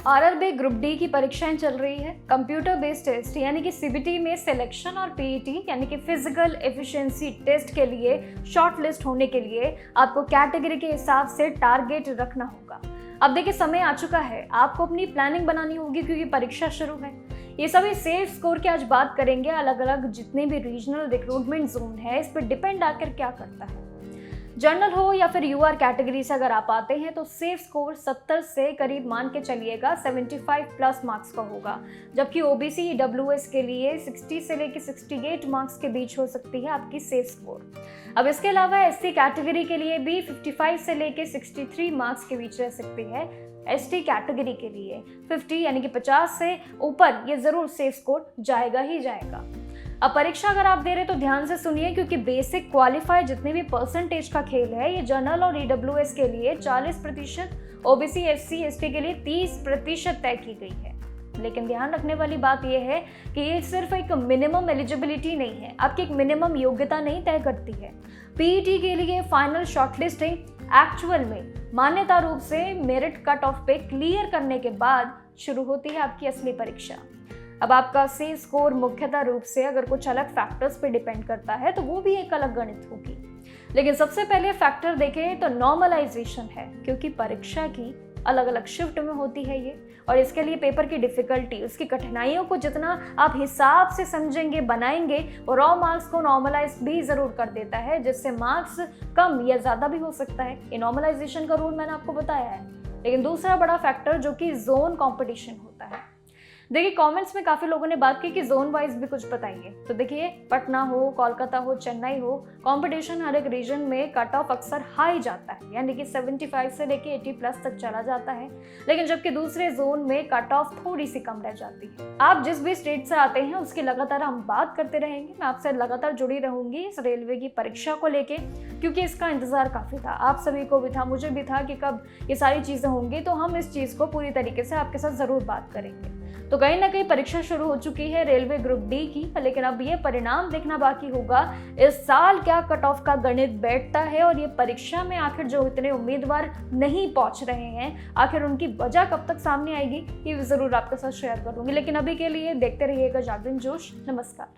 RRB group D की परीक्षाएं चल रही है। कंप्यूटर बेस्ड टेस्ट यानी कि सीबीटी में सिलेक्शन और पीईटी यानी कि फिजिकल एफिशिएंसी टेस्ट के लिए शॉर्ट लिस्ट होने के लिए आपको कैटेगरी के हिसाब से टारगेट रखना होगा। अब देखिए, समय आ चुका है, आपको अपनी प्लानिंग बनानी होगी क्योंकि परीक्षा शुरू है। ये सभी सेफ स्कोर की आज बात करेंगे। अलग अलग जितने भी रीजनल रिक्रूटमेंट जोन है, इस पर डिपेंड आकर क्या करता है। जनरल हो या फिर यूआर कैटेगरी से अगर आप आते हैं तो सेफ स्कोर 70 से करीब मान के चलिएगा 75 प्लस मार्क्स का होगा, जबकि ओबीसी ईडब्ल्यूएस के लिए 60 से लेकर 68 मार्क्स के बीच हो सकती है आपकी सेफ स्कोर। अब इसके अलावा एससी कैटेगरी के लिए भी 55 से लेकर 63 मार्क्स के बीच रह सकती है। एसटी कैटेगरी के लिए 50 यानी कि 50 से ऊपर ये जरूर सेफ स्कोर जाएगा ही जाएगा। अब परीक्षा अगर आप दे रहे तो ध्यान से सुनिए, क्योंकि बेसिक क्वालिफाई जितने भी परसेंटेज का खेल है, ये जनरल और ईडब्ल्यूएस के लिए 40%, ओबीसी एससी एसटी के लिए 30% तय की गई है। लेकिन ध्यान रखने वाली बात यह है कि ये सिर्फ एक मिनिमम एलिजिबिलिटी नहीं है, आपकी एक मिनिमम योग्यता नहीं तय करती है। पीईटी के लिए फाइनल शॉर्टलिस्टिंग एक्चुअल में मान्यता रूप से मेरिट कट ऑफ पे क्लियर करने के बाद शुरू होती है आपकी असली परीक्षा। अब आपका सेफ स्कोर मुख्यतः रूप से अगर कुछ अलग फैक्टर्स पे डिपेंड करता है तो वो भी एक अलग गणित होगी। लेकिन सबसे पहले फैक्टर देखें तो नॉर्मलाइजेशन है, क्योंकि परीक्षा की अलग अलग शिफ्ट में होती है ये, और इसके लिए पेपर की डिफिकल्टी, उसकी कठिनाइयों को जितना आप हिसाब से समझेंगे बनाएंगे, वो रॉ मार्क्स को नॉर्मलाइज भी जरूर कर देता है, जिससे मार्क्स कम या ज्यादा भी हो सकता है। ये नॉर्मलाइजेशन का रूल मैंने आपको बताया है। लेकिन दूसरा बड़ा फैक्टर जो कि जोन कॉम्पिटिशन होता है। देखिए, कमेंट्स में काफ़ी लोगों ने बात की कि जोन वाइज भी कुछ बताइए। तो देखिए, पटना हो, कोलकाता हो, चेन्नई हो, कंपटीशन हर एक रीजन में कट ऑफ अक्सर हाई जाता है, यानी कि 75 से लेके 80 प्लस तक चला जाता है। लेकिन जबकि दूसरे जोन में कट ऑफ थोड़ी सी कम रह जाती है। आप जिस भी स्टेट से आते हैं उसकी लगातार हम बात करते रहेंगे। मैं आपसे लगातार जुड़ी रहूंगी इस रेलवे की परीक्षा को लेके, क्योंकि इसका इंतजार काफ़ी था, आप सभी को भी था, मुझे भी था कि कब ये सारी चीज़ें होंगी। तो हम इस चीज़ को पूरी तरीके से आपके साथ ज़रूर बात करेंगे। तो कहीं ना कहीं परीक्षा शुरू हो चुकी है रेलवे ग्रुप डी की, लेकिन अब ये परिणाम देखना बाकी होगा इस साल क्या कट ऑफ का गणित बैठता है, और ये परीक्षा में आखिर जो इतने उम्मीदवार नहीं पहुंच रहे हैं, आखिर उनकी वजह कब तक सामने आएगी, ये जरूर आपके साथ शेयर करूंगी। लेकिन अभी के लिए देखते रहिएगा जागरण जोश। नमस्कार।